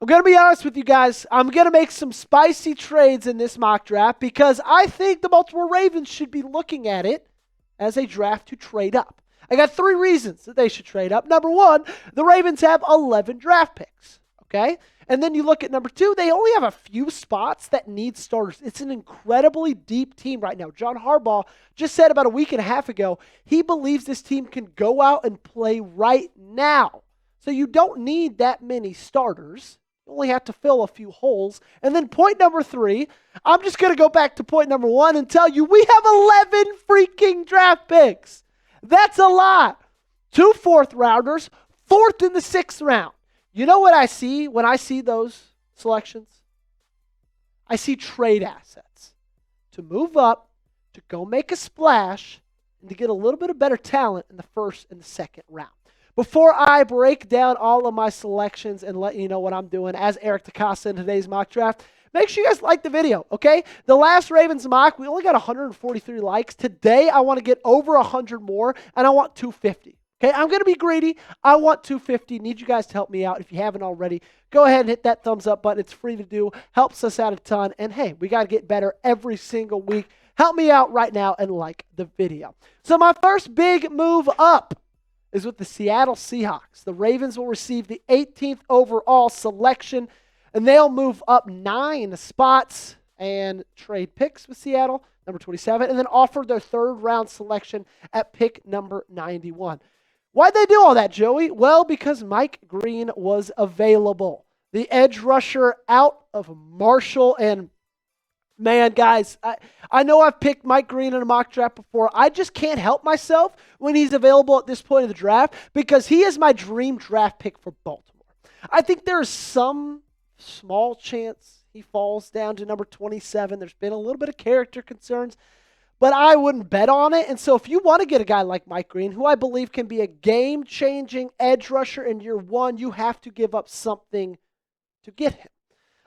I'm going to be honest with you guys. I'm going to make some spicy trades in this mock draft because I think the Baltimore Ravens should be looking at it as a draft to trade up. I got 3 reasons that they should trade up. Number 1, the Ravens have 11 draft picks, okay? And then you look at number 2, they only have a few spots that need starters. It's an incredibly deep team right now. John Harbaugh just said about a week and a half ago, he believes this team can go out and play right now. So you don't need that many starters. You only have to fill a few holes. And then point number 3, I'm just going to go back to point number 1 and tell you we have 11 freaking draft picks. That's a lot. 2 fourth rounders, 4th in the 6th round. You know what I see when I see those selections? I see trade assets to move up, to go make a splash, and to get a little bit of better talent in the 1st and the 2nd round. Before I break down all of my selections and let you know what I'm doing as Eric DaCosta in today's mock draft, make sure you guys like the video, okay? The last Ravens mock, we only got 143 likes. Today, I want to get over 100 more, and I want 250. Okay, I'm going to be greedy. I want 250. Need you guys to help me out. If you haven't already, go ahead and hit that thumbs up button. It's free to do. Helps us out a ton. And hey, we got to get better every single week. Help me out right now and like the video. So my first big move up is with the Seattle Seahawks. The Ravens will receive the 18th overall selection, and they'll move up 9 spots and trade picks with Seattle, number 27, and then offer their 3rd round selection at pick number 91. Why'd they do all that, Joey? Well, because Mike Green was available. The edge rusher out of Marshall. And man, guys, I know I've picked Mike Green in a mock draft before. I just can't help myself when he's available at this point of the draft because he is my dream draft pick for Baltimore. I think there is some small chance he falls down to number 27. There's been a little bit of character concerns, but I wouldn't bet on it. And so if you want to get a guy like Mike Green, who I believe can be a game-changing edge rusher in year 1, you have to give up something to get him.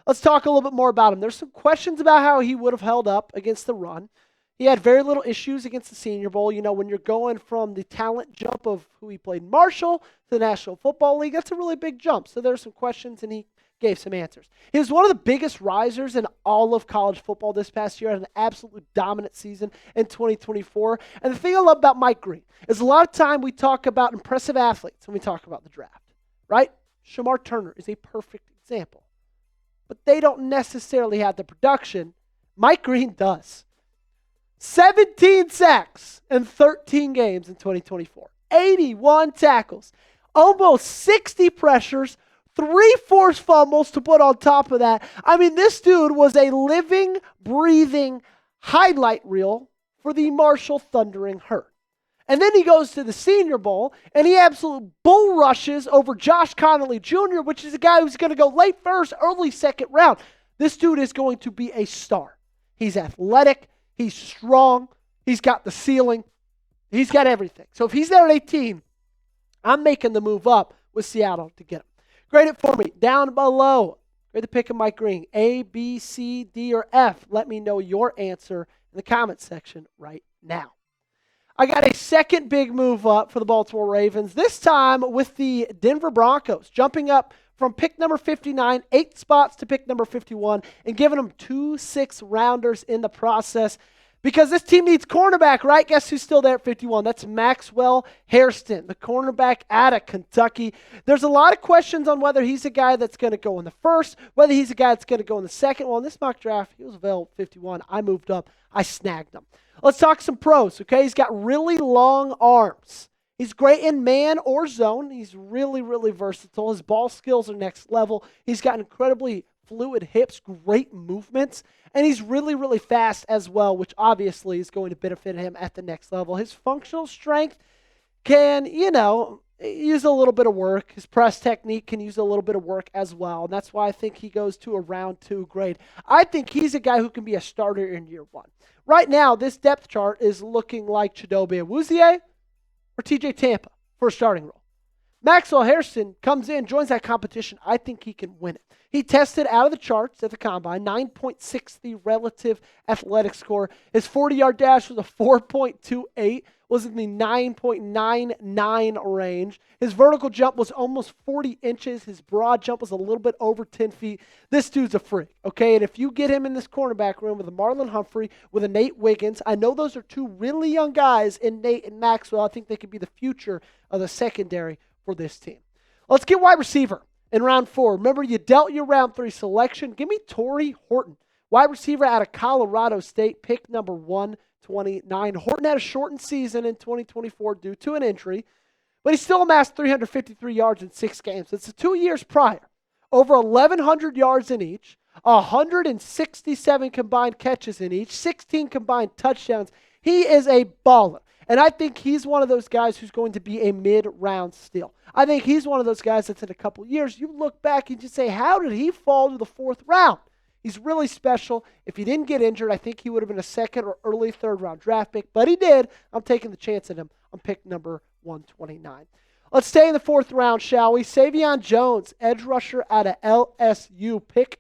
Let's talk a little bit more about him. There's some questions about how he would have held up against the run. He had very little issues against the Senior Bowl. You know, when you're going from the talent jump of who he played in Marshall to the National Football League, that's a really big jump. So there's some questions, and he gave some answers. He was one of the biggest risers in all of college football this past year, had an absolutely dominant season in 2024. And the thing I love about Mike Green is a lot of time we talk about impressive athletes when we talk about the draft, right? Shamar Turner is a perfect example. But they don't necessarily have the production. Mike Green does. 17 sacks in 13 games in 2024. 81 tackles. Almost 60 pressures. 3 forced fumbles to put on top of that. I mean, this dude was a living, breathing highlight reel for the Marshall Thundering Herd. And then he goes to the Senior Bowl, and he absolutely bull rushes over Josh Connolly Jr., which is a guy who's going to go late 1st, early 2nd round. This dude is going to be a star. He's athletic. He's strong. He's got the ceiling. He's got everything. So if he's there at 18, I'm making the move up with Seattle to get him. Grade it for me. Down below. Grade the pick of Mike Green. A, B, C, D, or F. Let me know your answer in the comment section right now. I got a second big move up for the Baltimore Ravens, this time with the Denver Broncos, jumping up from pick number 59, 8 spots to pick number 51, and giving them 2 6-rounders in the process. Because this team needs cornerback, right? Guess who's still there at 51? That's Maxwell Hairston, the cornerback out of Kentucky. There's a lot of questions on whether he's a guy that's going to go in the 1st, whether he's a guy that's going to go in the 2nd. Well, in this mock draft, he was available at 51. I moved up. I snagged him. Let's talk some pros, okay? He's got really long arms. He's great in man or zone. He's really, really versatile. His ball skills are next level. He's got incredibly fluid hips, great movements, and he's really, really fast as well, which obviously is going to benefit him at the next level. His functional strength can, use a little bit of work. His press technique can use a little bit of work as well, and that's why I think he goes to a round 2 grade. I think he's a guy who can be a starter in year 1. Right now, this depth chart is looking like Chidobe Awuzie or TJ Tampa for a starting role. Maxwell Hairston comes in, joins that competition. I think he can win it. He tested out of the charts at the combine, 9.60 relative athletic score. His 40-yard dash was a 4.28, was in the 9.99 range. His vertical jump was almost 40 inches. His broad jump was a little bit over 10 feet. This dude's a freak, okay? And if you get him in this cornerback room with a Marlon Humphrey, with a Nate Wiggins, I know those are two really young guys in Nate and Maxwell. I think they could be the future of the secondary for this team. Let's get wide receiver in round 4. Remember, you dealt your round 3 selection. Give me Tory Horton, wide receiver out of Colorado State, pick number 129. Horton had a shortened season in 2024 due to an injury, but he still amassed 353 yards in 6 games. It's 2 years prior. Over 1,100 yards in each, 167 combined catches in each, 16 combined touchdowns. He is a baller. And I think he's one of those guys who's going to be a mid-round steal. I think he's one of those guys that's in a couple years, you look back and you say, how did he fall to the 4th round? He's really special. If he didn't get injured, I think he would have been a 2nd or early 3rd round draft pick, but he did. I'm taking the chance at him on pick number 129. Let's stay in the 4th round, shall we? Saivion Jones, edge rusher out of LSU, pick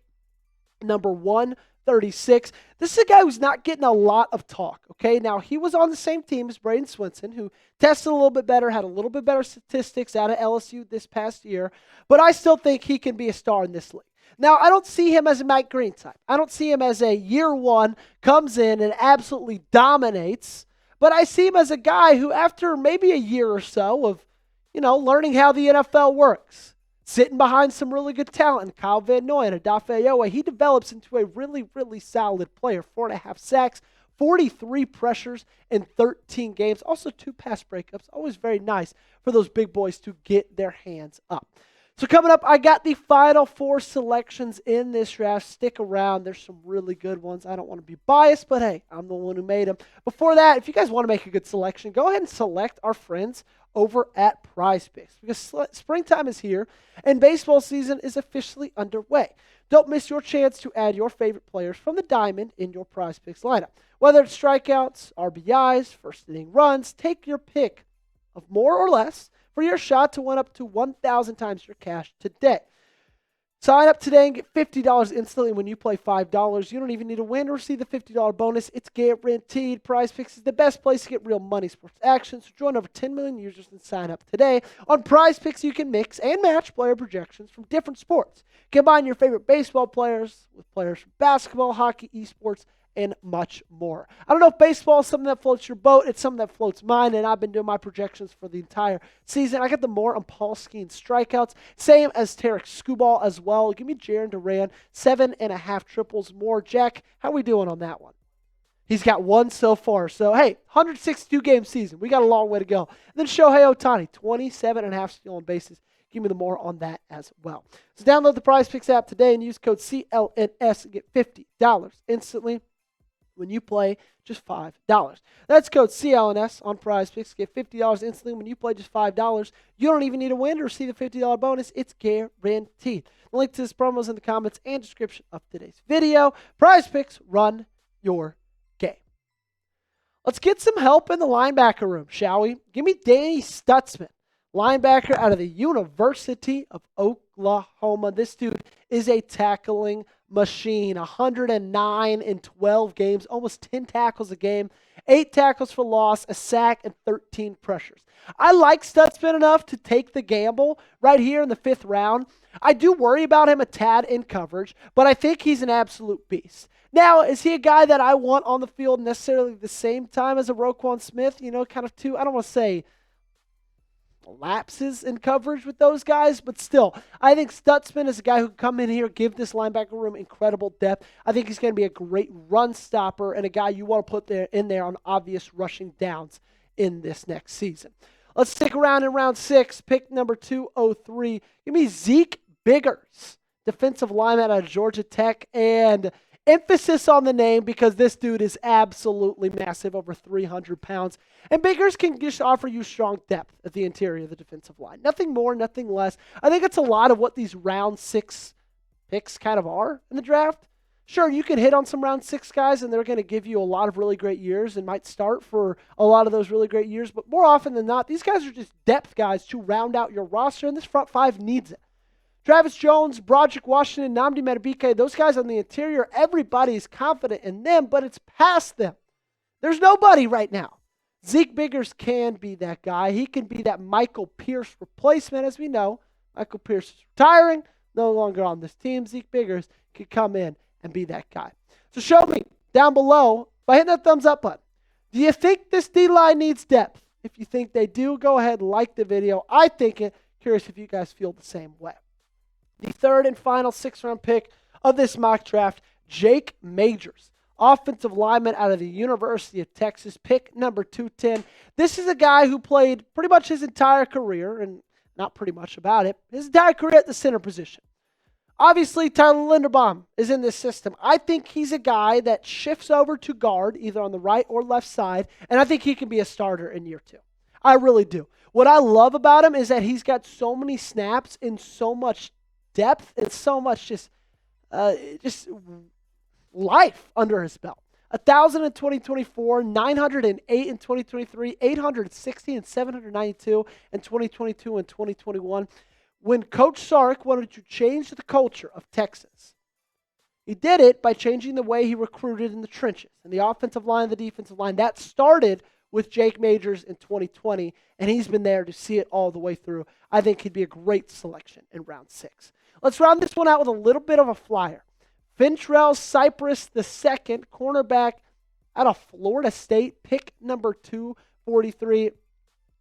number 136. This is a guy who's not getting a lot of talk, okay? Now, he was on the same team as Braden Swinson, who tested a little bit better, had a little bit better statistics out of LSU this past year, but I still think he can be a star in this league. Now, I don't see him as a Mike Green type. I don't see him as a year 1, comes in and absolutely dominates, but I see him as a guy who, after maybe a year or so of, learning how the NFL works, sitting behind some really good talent, Kyle Van Noy and Odafe Oweh, he develops into a really, really solid player. 4.5 sacks, 43 pressures in 13 games. Also 2 pass breakups. Always very nice for those big boys to get their hands up. So coming up, I got the final 4 selections in this draft. Stick around. There's some really good ones. I don't want to be biased, but hey, I'm the one who made them. Before that, if you guys want to make a good selection, go ahead and select our friends over at PrizePicks, because springtime is here and baseball season is officially underway. Don't miss your chance to add your favorite players from the diamond in your PrizePicks lineup. Whether it's strikeouts, RBIs, first inning runs, take your pick of more or less for your shot to win up to 1,000 times your cash today. Sign up today and get $50 instantly when you play $5. You don't even need to win or receive the $50 bonus. It's guaranteed. PrizePicks is the best place to get real money sports action. So join over 10 million users and sign up today. On PrizePicks, you can mix and match player projections from different sports. Combine your favorite baseball players with players from basketball, hockey, esports, and much more. I don't know if baseball is something that floats your boat. It's something that floats mine, and I've been doing my projections for the entire season. I got the more on Paul Skeens strikeouts, same as Tarek Skubal as well. Give me Jaron Duran, 7.5 triples more. Jack, how are we doing on that one? He's got 1 so far. So, hey, 162-game season. We got a long way to go. And then Shohei Ohtani, 27.5 stolen bases. Give me the more on that as well. So download the PrizePicks app today and use code CLNS and get $50 instantly when you play just $5. That's code CLNS on PrizePicks. Get $50 instantly when you play just $5. You don't even need to win to receive the $50 bonus. It's guaranteed. The link to this promo is in the comments and description of today's video. PrizePicks, run your game. Let's get some help in the linebacker room, shall we? Give me Danny Stutsman, linebacker out of the University of Oklahoma. This dude is a tackling machine. 109 in 12 games, almost 10 tackles a game, 8 tackles for loss, a sack, and 13 pressures. I like Stutsman enough to take the gamble right here in the 5th round. I do worry about him a tad in coverage, but I think he's an absolute beast. Now, is he a guy that I want on the field necessarily the same time as a Roquan Smith? Kind of two, I don't want to say lapses in coverage with those guys, but still, I think Stutsman is a guy who can come in here, give this linebacker room incredible depth. I think he's going to be a great run stopper and a guy you want to put in there on obvious rushing downs in this next season. Let's stick around in round 6, pick number 203. Give me Zeek Biggers, defensive lineman out of Georgia Tech, and emphasis on the name because this dude is absolutely massive, over 300 pounds. And Biggers can just offer you strong depth at the interior of the defensive line. Nothing more, nothing less. I think it's a lot of what these round 6 picks kind of are in the draft. Sure, you can hit on some round 6 guys, and they're going to give you a lot of really great years and might start for a lot of those really great years. But more often than not, these guys are just depth guys to round out your roster, and this front 5 needs it. Travis Jones, Broderick Washington, Nnamdi Madubuike, those guys on the interior, everybody's confident in them, but it's past them. There's nobody right now. Zeek Biggers can be that guy. He can be that Michael Pierce replacement, as we know. Michael Pierce is retiring, no longer on this team. Zeek Biggers could come in and be that guy. So show me down below by hitting that thumbs up button. Do you think this D-line needs depth? If you think they do, go ahead and like the video. I think it. Curious if you guys feel the same way. The third and final 6th-round pick of this mock draft, Jake Majors, offensive lineman out of the University of Texas, pick number 210. This is a guy who played pretty much his entire career, and not pretty much about it, his entire career at the center position. Obviously, Tyler Linderbaum is in this system. I think he's a guy that shifts over to guard, either on the right or left side, and I think he can be a starter in year 2. I really do. What I love about him is that he's got so many snaps and so much depth and so much just life under his belt. 1,000 in 2024, 908 in 2023, 860 and 792 in 2022 and 2021. When Coach Sark wanted to change the culture of Texas, he did it by changing the way he recruited in the trenches and the offensive line, the defensive line. That started with Jake Majors in 2020, and he's been there to see it all the way through. I think he'd be a great selection in round 6. Let's round this one out with a little bit of a flyer. Fentrell Cypress II, cornerback out of Florida State, pick number 243.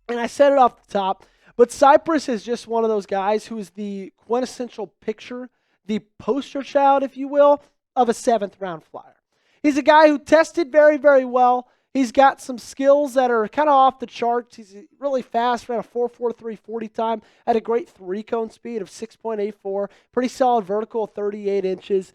And I said it off the top, but Cypress is just one of those guys who is the quintessential picture, the poster child, if you will, of a 7th-round flyer. He's a guy who tested very, very well. He's got some skills that are kind of off the charts. He's really fast, ran a 4.43 40 time, had a great 3-cone speed of 6.84, pretty solid vertical, 38 inches.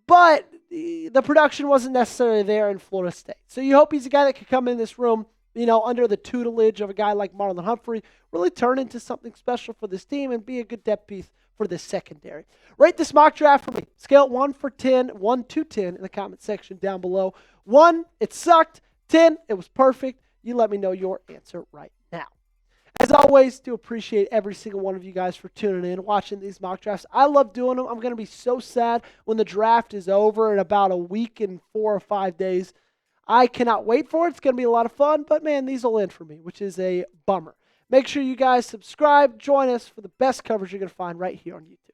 But the production wasn't necessarily there in Florida State. So you hope he's a guy that could come in this room, under the tutelage of a guy like Marlon Humphrey, really turn into something special for this team and be a good depth piece for this secondary. Rate this mock draft for me. Scale 1 to 10 in the comment section down below. 1, it sucked. 10, it was perfect. You let me know your answer right now. As always, do appreciate every single one of you guys for tuning in, watching these mock drafts. I love doing them. I'm going to be so sad when the draft is over in about a week and 4 or 5 days. I cannot wait for it. It's going to be a lot of fun, but man, these will end for me, which is a bummer. Make sure you guys subscribe. Join us for the best coverage you're going to find right here on YouTube.